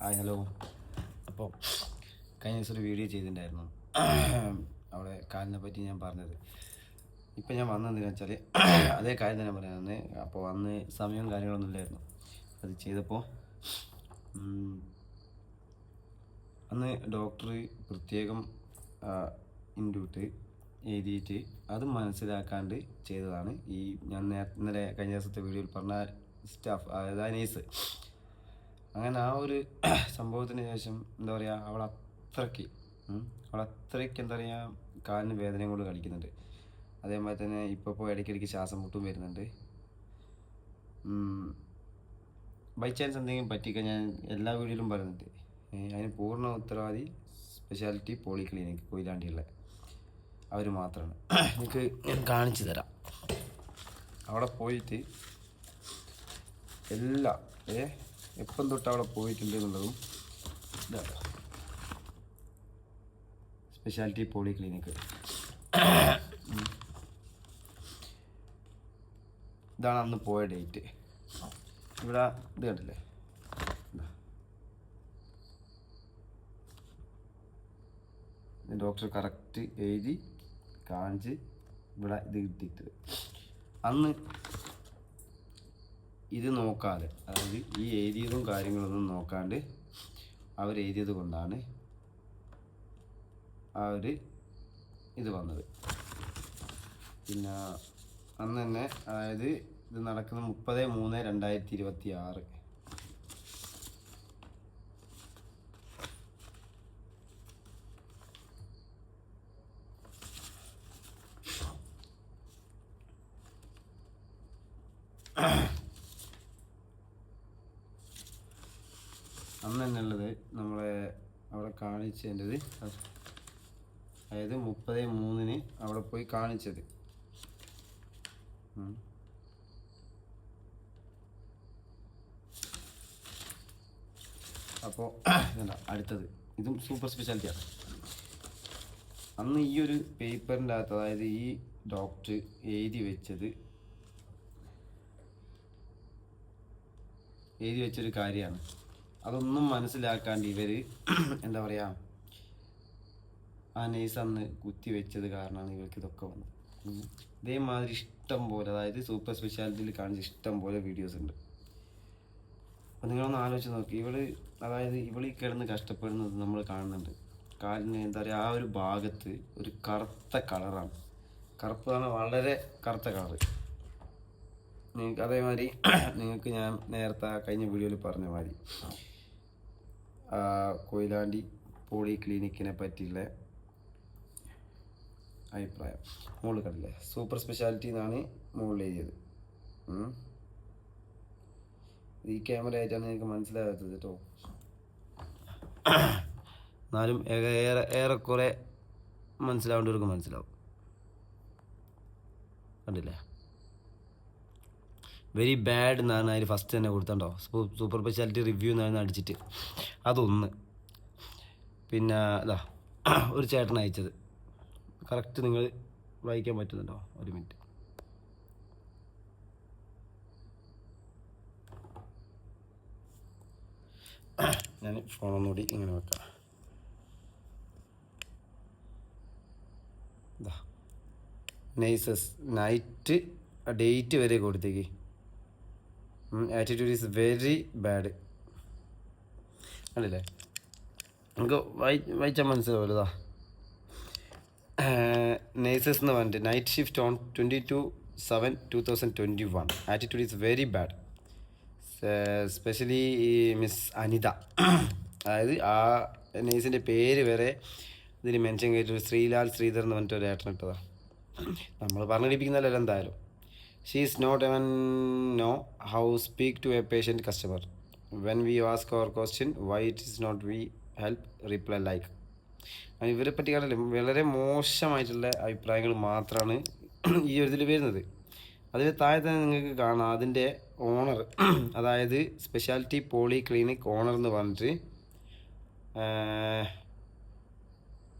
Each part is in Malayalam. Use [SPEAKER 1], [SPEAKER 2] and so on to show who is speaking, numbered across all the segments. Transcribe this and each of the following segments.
[SPEAKER 1] Hi hello. അപ്പോൾ കഴിഞ്ഞ ദിവസം ഒരു വീഡിയോ ചെയ്തിട്ടുണ്ടായിരുന്നു അവിടെ കാലിനെ പറ്റി ഞാൻ പറഞ്ഞത്. ഇപ്പം ഞാൻ വന്നതെന്ന് വെച്ചാൽ അതേ കാര്യം തന്നെ പറയാമെന്ന്. അപ്പോൾ അന്ന് സമയവും കാര്യങ്ങളൊന്നും ഇല്ലായിരുന്നു. അത് ചെയ്തപ്പോൾ അന്ന് ഡോക്ടർ പ്രത്യേകം ഇൻഡ്യൂട്ട് എഴുതിയിട്ട് അത് മനസ്സിലാക്കാണ്ട് ചെയ്തതാണ് ഈ ഞാൻ ഇന്നലെ കഴിഞ്ഞ ദിവസത്തെ വീഡിയോയിൽ പറഞ്ഞ സ്റ്റാഫ്, അതായത് ആ നേഴ്സ്. അങ്ങനെ ആ ഒരു സംഭവത്തിന് ശേഷം എന്താ പറയുക, അവളത്രയ്ക്ക് എന്താ പറയുക കാലിന് വേദനയും കൊണ്ട് കളിക്കുന്നുണ്ട്. അതേപോലെ തന്നെ ഇപ്പോൾ ഇടയ്ക്കിടയ്ക്ക് ശ്വാസം മുട്ടും വരുന്നുണ്ട്. ബൈ ചാൻസ് എന്തെങ്കിലും പറ്റിക്കഴിഞ്ഞാൽ എല്ലാ വീഡിയോയിലും പറയുന്നുണ്ട്, അതിന് പൂർണ്ണ ഉത്തരവാദി സ്പെഷ്യാലിറ്റി പോളി ക്ലിനിക് കൊയിലാണ്ടിയുള്ള അവർ മാത്രമാണ്. എനിക്ക് ഞാൻ കാണിച്ചു തരാം. അവിടെ പോയിട്ട് എല്ലാം എപ്പം തൊട്ട് അവിടെ പോയിട്ടുണ്ട് എന്നുള്ളതും ഇതാണ്. സ്പെഷ്യാലിറ്റി പോളി ക്ലിനിക്ക് ഇതാണ് അന്ന് പോയ ഡേറ്റ്. ഇവിടെ ഇത് കണ്ടില്ലേ, ഡോക്ടർ കറക്റ്റ് എഴുതി കാണിച്ച് ഇവിടെ ഇത് കിട്ടിയിട്ട് അന്ന് ഇത് നോക്കാതെ, അതായത് ഈ എഴുതിയതും കാര്യങ്ങളൊന്നും നോക്കാണ്ട് അവരെഴുതിയത് കൊണ്ടാണ് ഇത് വന്നത്. പിന്നെ അന്ന് തന്നെ, അതായത് ഇത് നടക്കുന്നത് 30/3/2026. അന്ന് തന്നെ ഉള്ളത് നമ്മളെ അവിടെ കാണിച്ചതിൻ്റെത്, അതായത് 30/3 അവിടെ പോയി കാണിച്ചത്. അപ്പോൾ അടുത്തത് ഇതും സൂപ്പർ സ്പെഷ്യാലിറ്റിയാണ്. അന്ന് ഈ ഒരു പേപ്പറിൻ്റെ അകത്ത്, അതായത് ഈ ഡോക്ടർ എഴുതി വെച്ചൊരു കാര്യമാണ്. അതൊന്നും മനസ്സിലാക്കാണ്ട് ഇവർ എന്താ പറയുക, ആ നേഴ്സ് അന്ന് കുത്തി വെച്ചത് കാരണമാണ് ഇവർക്ക് ഇതൊക്കെ വന്നത്. ഇതേമാതിരി ഇഷ്ടം പോലെ, അതായത് സൂപ്പർ സ്പെഷ്യാലിറ്റിയിൽ കാണിച്ച ഇഷ്ടം പോലെ വീഡിയോസ് ഉണ്ട്. അപ്പോൾ നിങ്ങളൊന്ന് ആലോചിച്ച് നോക്കി, ഇവളീ കിടന്ന് കഷ്ടപ്പെടുന്നത് നമ്മൾ കാണുന്നുണ്ട്. കാലിന് എന്താ പറയുക, ആ ഒരു ഭാഗത്ത് ഒരു കറുത്ത കളറാണ്. കറുപ്പ് പറഞ്ഞാൽ വളരെ കറുത്ത കളറ്. നിങ്ങൾക്ക് അതേമാതിരി നിങ്ങൾക്ക് ഞാൻ നേരത്തെ കഴിഞ്ഞ വീഡിയോയിൽ പറഞ്ഞ മാതിരി കൊയിലാണ്ടി പോളി ക്ലിനിക്കിനെ പറ്റിയുള്ള അഭിപ്രായം മുകളിൽ കണ്ടില്ലേ, സൂപ്പർ സ്പെഷ്യാലിറ്റി എന്നാണ് മുകളിൽ എഴുതിയത്. ഈ ക്യാമറ ആയിട്ടാണ് നിങ്ങൾക്ക് മനസ്സിലാകാത്തത് കേട്ടോ. എന്നാലും ഏറെക്കുറെ മനസ്സിലാവേണ്ടവർക്ക് മനസ്സിലാവും. കണ്ടില്ലേ, വെരി ബാഡ് എന്നാണ് അതിൽ ഫസ്റ്റ് തന്നെ കൊടുത്തോ. സൂപ്പർ സ്പെഷ്യാലിറ്റി റിവ്യൂ എന്നാണ് അടിച്ചിട്ട് അതൊന്ന്. പിന്നെ അതാ ഒരു ചേട്ടൻ അയച്ചത് കറക്റ്റ് നിങ്ങൾ വായിക്കാൻ പറ്റുന്നുണ്ടോ? ഒരു മിനിറ്റ്. ഞാൻ ഫോണൊന്നുകൂടി ഇങ്ങനെ വെക്കാം. ഇതാ നൈസസ് നൈറ്റ് ഡേറ്റ് വരെ കൊടുത്തേക്ക്. Attitude is very bad. കണ്ടില്ലേ, നമുക്ക് വായിച്ചാൽ മനസ്സിലാവുമല്ലോ. നൈസസ് എന്ന് പറഞ്ഞിട്ട് night shift on 22/7/2021. Attitude is very bad. Specially miss Anitha, അതായത് ആ നേഴ്സിൻ്റെ പേര് വരെ ഇതിൽ മെൻഷൻ ചെയ്തിട്ട് ശ്രീലാൽ ശ്രീധർ എന്ന് പറഞ്ഞിട്ട് ഒരു ഏട്ടൻ ഇട്ടതാണ്. നമ്മൾ പറഞ്ഞിടിപ്പിക്കുന്നതല്ലോ എന്തായാലും. She is not even know how speak to a patient customer when we ask our question why it is not we help reply like. ഇവരെ പറ്റി കണ്ടല്ലേ, വളരെ മോശമായിട്ടുള്ള അഭിപ്രായങ്ങൾ മാത്രമാണ് ഈ ഒരു ഇതിൽ വരുന്നത്. അതിൽ താഴെ തന്നെ നിങ്ങൾക്ക് കാണാം അതിൻ്റെ ഓണർ, അതായത് സ്പെഷ്യാലിറ്റി പോളി ക്ലിനിക് ഓണർ എന്ന് പറഞ്ഞിട്ട്,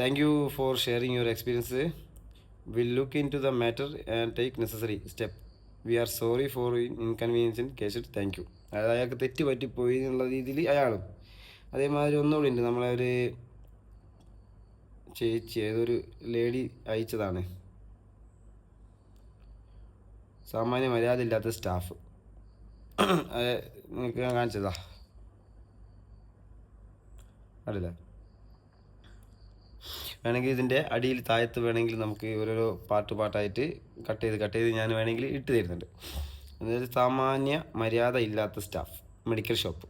[SPEAKER 1] thank you for sharing your experience, will look into the matter and take necessary step, we are sorry for inconvenience in case, thank you. അതായത് അയാൾക്ക് തെറ്റ് പറ്റിപ്പോയി എന്നുള്ള രീതിയിൽ അയാളും അതേമാതിരി ഒന്നുകൂടി ഉണ്ട്, നമ്മളെ ഒരു ചേച്ചി ഏതൊരു ലേഡി അയച്ചതാണ്, സാമാന്യ മര്യാദ ഇല്ലാത്ത സ്റ്റാഫ്. അത് നിങ്ങൾക്ക് ഞാൻ കാണിച്ചതാ, അറിയില്ല. വേണമെങ്കിൽ ഇതിൻ്റെ അടിയിൽ താഴത്ത് വേണമെങ്കിൽ നമുക്ക് ഓരോരോ പാട്ടായിട്ട് കട്ട് ചെയ്ത് ഞാൻ വേണമെങ്കിൽ ഇട്ട് തരുന്നുണ്ട്. അതായത് സാമാന്യ മര്യാദ ഇല്ലാത്ത സ്റ്റാഫ്, മെഡിക്കൽ ഷോപ്പ്,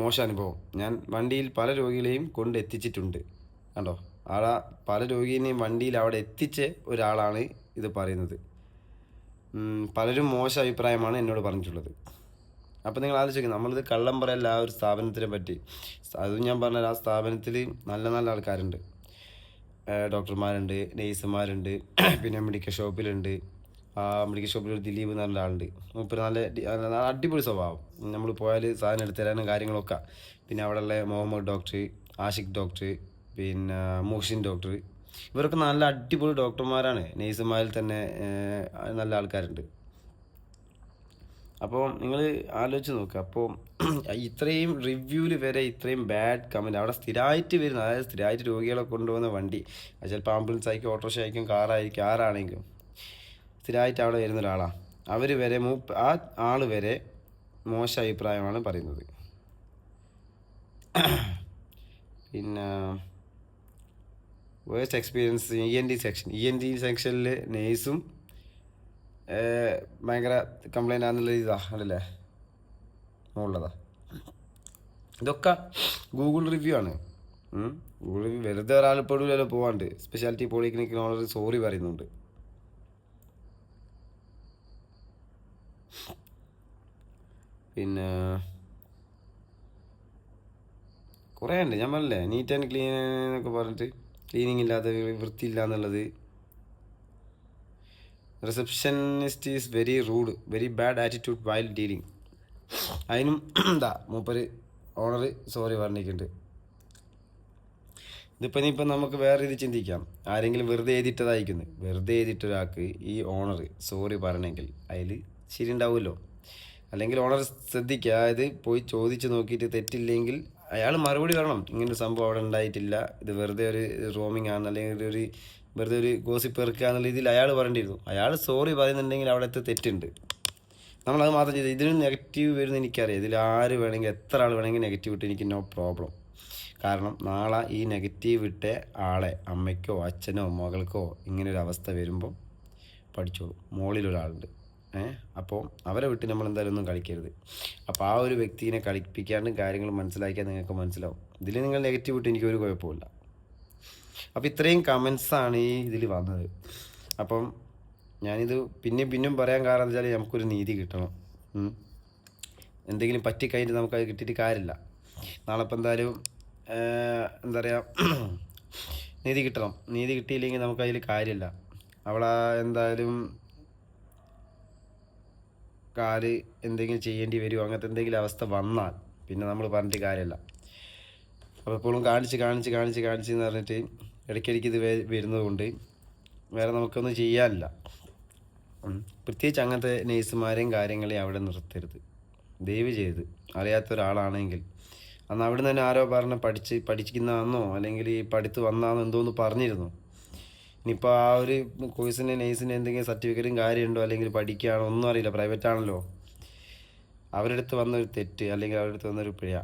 [SPEAKER 1] മോശം അനുഭവം. ഞാൻ വണ്ടിയിൽ പല രോഗികളെയും കൊണ്ട് എത്തിച്ചിട്ടുണ്ട്. കണ്ടോ, പല രോഗികളെയും വണ്ടിയിൽ അവിടെ എത്തിച്ച ഒരാളാണ് ഇത് പറയുന്നത്. പലരും മോശം അഭിപ്രായമാണ് എന്നോട് പറഞ്ഞിട്ടുള്ളത്. അപ്പോൾ നിങ്ങൾ ആലോചിക്കുക, നമ്മളിത് കള്ളം പറയല്ല ആ ഒരു സ്ഥാപനത്തിനെ പറ്റി. അതും ഞാൻ പറഞ്ഞാൽ ആ സ്ഥാപനത്തിൽ നല്ല നല്ല ആൾക്കാരുണ്ട്, ഡോക്ടർമാരുണ്ട്, നേഴ്സുമാരുണ്ട്, പിന്നെ മെഡിക്കൽ ഷോപ്പിലുണ്ട്. ആ മെഡിക്കൽ ഷോപ്പിൽ ഒരു ദിലീപ് എന്ന് പറഞ്ഞ ആളുണ്ട്. മൂപ്പര് നല്ല അടിപൊളി സ്വഭാവം. നമ്മൾ പോയാൽ സാധനം എടുത്തു തരാനും കാര്യങ്ങളൊക്കെ. പിന്നെ അവിടെയുള്ള മുഹമ്മദ് ഡോക്ടർ, ആഷിഖ് ഡോക്ടർ, പിന്നെ മുഹ്സിൻ ഡോക്ടർ, ഇവരൊക്കെ നല്ല അടിപൊളി ഡോക്ടർമാരാണ്. നേഴ്സുമാരിൽ തന്നെ നല്ല ആൾക്കാരുണ്ട്. അപ്പോൾ നിങ്ങൾ ആലോചിച്ച് നോക്കുക. അപ്പോൾ ഇത്രയും റിവ്യൂവിൽ വരെ ഇത്രയും ബാഡ് കമൻറ്റ് അവിടെ സ്ഥിരമായിട്ട് വരുന്ന, അതായത് സ്ഥിരമായിട്ട് രോഗികളെ കൊണ്ടുപോകുന്ന വണ്ടി, അത് ചിലപ്പോൾ ആംബുലൻസ് ആയിരിക്കും, ഓട്ടോറിക്ഷ ആയിരിക്കും, കാറായിരിക്കും, ആരാണെങ്കിലും സ്ഥിരമായിട്ട് അവിടെ വരുന്ന ഒരാളാണ്. അവർ വരെ ആ ആൾ വരെ മോശം അഭിപ്രായമാണ് പറയുന്നത്. പിന്നെ വേസ്റ്റ് എക്സ്പീരിയൻസ് ENT സെക്ഷനിൽ നേഴ്സും ഭയങ്കര കംപ്ലൈൻ്റ് ആണെന്നുള്ള ഇതാ അല്ലേ ഉള്ളതാ. ഇതൊക്കെ ഗൂഗിൾ റിവ്യൂ ആണ്. ഗൂഗിൾ റിവ്യൂ വെറുതെ ഒരാൾ പെടില്ലല്ലോ പോവാണ്ട്. സ്പെഷ്യാലിറ്റി പോളിക്ലിനിക്കിന് ഓണർ സോറി പറയുന്നുണ്ട്. പിന്നെ കുറേ ഉണ്ട്, ഞാൻ പറഞ്ഞില്ലേ, നീറ്റ് ആൻഡ് ക്ലീൻ എന്നൊക്കെ പറഞ്ഞിട്ട് ക്ലീനിങ് ഇല്ലാതെ വൃത്തിയില്ല എന്നുള്ളത്. Receptionist is very rude, very bad attitude while dealing. അതിനും എന്താ മൂപ്പര് ഓണർ സോറി പറഞ്ഞിട്ടുണ്ട്. ഇതിപ്പോൾ നമുക്ക് വേറെ രീതി ചിന്തിക്കാം. ആരെങ്കിലും വെറുതെ എഴുതിയിട്ടതായിരിക്കുന്നു. വെറുതെ എഴുതിയിട്ടൊരാൾക്ക് ഈ ഓണർ സോറി പറയണമെങ്കിൽ അതിൽ ശരി ഉണ്ടാവുമല്ലോ. അല്ലെങ്കിൽ ഓണർ ശ്രദ്ധിക്കുക, അതായത് പോയി ചോദിച്ച് നോക്കിയിട്ട് തെറ്റില്ലെങ്കിൽ അയാൾ മറുപടി പറയണം, ഇങ്ങനൊരു സംഭവം അവിടെ ഉണ്ടായിട്ടില്ല, ഇത് വെറുതെ ഒരു റോമിങ് ആണ്, അല്ലെങ്കിൽ വെറുതെ ഒരു ഗോസിപ്പ് ഇറക്കുക എന്നുള്ള രീതിയിൽ അയാൾ പറയേണ്ടിയിരുന്നു. അയാൾ സോറി പറയുന്നുണ്ടെങ്കിൽ അവിടുത്തെ തെറ്റുണ്ട്. നമ്മളത് മാത്രം ചെയ്ത് ഇതിനും നെഗറ്റീവ് വരുന്ന എനിക്കറിയാം. ഇതിൽ ആര് വേണമെങ്കിൽ എത്ര ആൾ വേണമെങ്കിൽ നെഗറ്റീവ് ഇട്ട് എനിക്ക് നോ പ്രോബ്ലം. കാരണം നാളെ ഈ നെഗറ്റീവ് ഇട്ട ആളെ അമ്മയ്ക്കോ അച്ഛനോ മകൾക്കോ ഇങ്ങനൊരു അവസ്ഥ വരുമ്പം പഠിച്ചോളൂ, മുകളിലൊരാളുണ്ട്. അപ്പോൾ അവരെ വിട്ട് നമ്മൾ എന്തായാലും ഒന്നും കളിക്കരുത്. അപ്പോൾ ആ ഒരു വ്യക്തിനെ കളിപ്പിക്കാണ്ടും കാര്യങ്ങൾ മനസ്സിലാക്കിയാൽ നിങ്ങൾക്ക് മനസ്സിലാവും. ഇതിൽ നിങ്ങൾ നെഗറ്റീവ് ഇട്ട് എനിക്കൊരു കുഴപ്പമില്ല. അപ്പോൾ ഇത്രയും കമൻസാണ് ഈ ഇതിൽ വന്നത്. അപ്പം ഞാനിത് പിന്നെയും പറയാൻ കാരണം എന്താ വെച്ചാൽ നമുക്കൊരു നീതി കിട്ടണം. എന്തെങ്കിലും പറ്റിക്കഴിഞ്ഞിട്ട് നമുക്കത് കിട്ടിയിട്ട് കാര്യമില്ല. നാളെ ഇപ്പം എന്തായാലും എന്താ പറയുക, നീതി കിട്ടണം. നീതി കിട്ടിയില്ലെങ്കിൽ നമുക്കതിൽ കാര്യമില്ല. അവളെ എന്തായാലും കാല് എന്തെങ്കിലും ചെയ്യേണ്ടി വരുമോ, അങ്ങനത്തെ എന്തെങ്കിലും അവസ്ഥ വന്നാൽ പിന്നെ നമ്മൾ പറഞ്ഞിട്ട് കാര്യമില്ല. അപ്പോൾ എപ്പോഴും കാണിച്ച് എന്ന് പറഞ്ഞിട്ട് ഇടയ്ക്കിടയ്ക്ക് ഇത് വരുന്നത് കൊണ്ട് വേറെ നമുക്കൊന്നും ചെയ്യാനില്ല. പ്രത്യേകിച്ച് അങ്ങനത്തെ നേഴ്സുമാരെയും കാര്യങ്ങളെയും അവിടെ നിർത്തരുത് ദയവ് ചെയ്ത്. അറിയാത്ത ഒരാളാണെങ്കിൽ അന്ന് അവിടെ നിന്ന് തന്നെ ആരോ പറഞ്ഞ് പഠിക്കുന്നതാണെന്നോ അല്ലെങ്കിൽ ഈ പഠിത്ത് വന്നാന്നോ എന്തോന്ന് പറഞ്ഞിരുന്നു. ഇനിയിപ്പോൾ ആ ഒരു കോഴ്സിൻ്റെ നേഴ്സിൻ്റെ എന്തെങ്കിലും സർട്ടിഫിക്കറ്റും കാര്യമുണ്ടോ അല്ലെങ്കിൽ പഠിക്കുകയാണോ ഒന്നും അറിയില്ല, പ്രൈവറ്റ് ആണല്ലോ. അവരുടെ അടുത്ത് വന്നൊരു തെറ്റ് അല്ലെങ്കിൽ അവരുടെ അടുത്ത് വന്നൊരു പിഴ,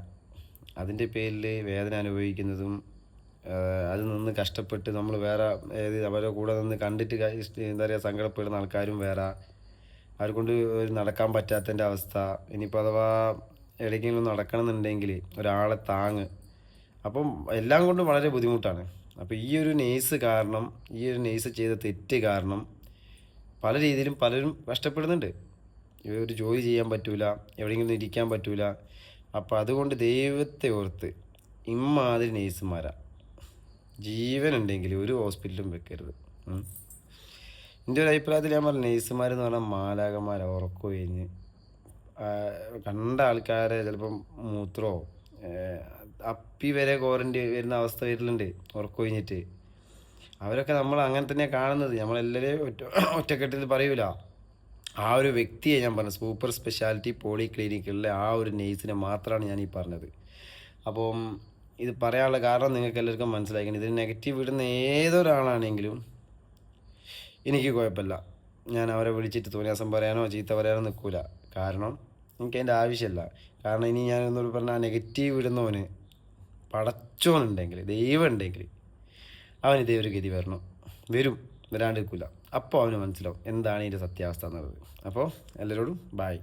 [SPEAKER 1] അതിൻ്റെ പേരിൽ വേദന അനുഭവിക്കുന്നതും അതിൽ നിന്ന് കഷ്ടപ്പെട്ട് നമ്മൾ വേറെ അവരുടെ കൂടെ നിന്ന് കണ്ടിട്ട് എന്താ പറയുക സങ്കടപ്പെടുന്ന ആൾക്കാരും വേറെ, അവരെക്കൊണ്ട് നടക്കാൻ പറ്റാത്തതിൻ്റെ അവസ്ഥ. ഇനിയിപ്പോൾ അഥവാ എവിടേക്കെങ്കിലും നടക്കണമെന്നുണ്ടെങ്കിൽ ഒരാളെ താങ്ങ്, അപ്പം എല്ലാം കൊണ്ടും വളരെ ബുദ്ധിമുട്ടാണ്. അപ്പോൾ ഈ ഒരു നേഴ്സ് ചെയ്ത തെറ്റ് കാരണം പല രീതിയിലും പലരും കഷ്ടപ്പെടുന്നുണ്ട്. ഒരു ജോലി ചെയ്യാൻ പറ്റൂല, എവിടെയെങ്കിലും ഇരിക്കാൻ പറ്റൂല. അപ്പോൾ അതുകൊണ്ട് ദൈവത്തെ ഓർത്ത് ഇമ്മാതിരി നേഴ്സുമാരാ ജീവനുണ്ടെങ്കിൽ ഒരു ഹോസ്പിറ്റലും വെക്കരുത്. എൻ്റെ ഒരു അഭിപ്രായത്തിൽ ഞാൻ പറഞ്ഞു, നേഴ്സുമാരെന്ന് പറഞ്ഞാൽ മാലാകന്മാരെ ഉറക്കം കഴിഞ്ഞ് കണ്ട ആൾക്കാരെ ചിലപ്പം മൂത്രമോ അപ്പി വരെ ക്വാറൻറ്റൈൻ വരുന്ന അവസ്ഥ വരലുണ്ട് ഉറക്കം കഴിഞ്ഞിട്ട്. അവരൊക്കെ നമ്മൾ അങ്ങനെ തന്നെയാണ് കാണുന്നത്. നമ്മളെല്ലാവരും ഒറ്റക്കെട്ടിൽ പറയൂല. ആ ഒരു വ്യക്തിയെ ഞാൻ പറഞ്ഞത്, സൂപ്പർ സ്പെഷ്യാലിറ്റി പോളി ക്ലിനിക്കുകളിലെ ആ ഒരു നേഴ്സിനെ മാത്രമാണ് ഞാൻ ഈ പറഞ്ഞത്. അപ്പം ഇത് പറയാനുള്ള കാരണം നിങ്ങൾക്ക് എല്ലാവർക്കും മനസ്സിലാക്കണം. ഇതിന് നെഗറ്റീവ് ഇടുന്ന ഏതൊരാളാണെങ്കിലും എനിക്ക് കുഴപ്പമില്ല. ഞാൻ അവരെ വിളിച്ചിട്ട് തോന്നിയാസം പറയാനോ ചീത്ത പറയാനോ നിൽക്കില്ല. കാരണം എനിക്കതിൻ്റെ ആവശ്യമില്ല. കാരണം ഇനി ഞാൻ എന്നോട് പറഞ്ഞാൽ നെഗറ്റീവ് ഇടുന്നവന് പടച്ചോനുണ്ടെങ്കിൽ, ദൈവം ഉണ്ടെങ്കിൽ അവന് ഇതേ ഒരു ഗതി വരും, വരാണ്ടിരിക്കില്ല. അപ്പോൾ അവന് മനസ്സിലാവും എന്താണ് ഇതിൻ്റെ സത്യാവസ്ഥ എന്നുള്ളത്. അപ്പോൾ എല്ലാവരോടും ബായ്.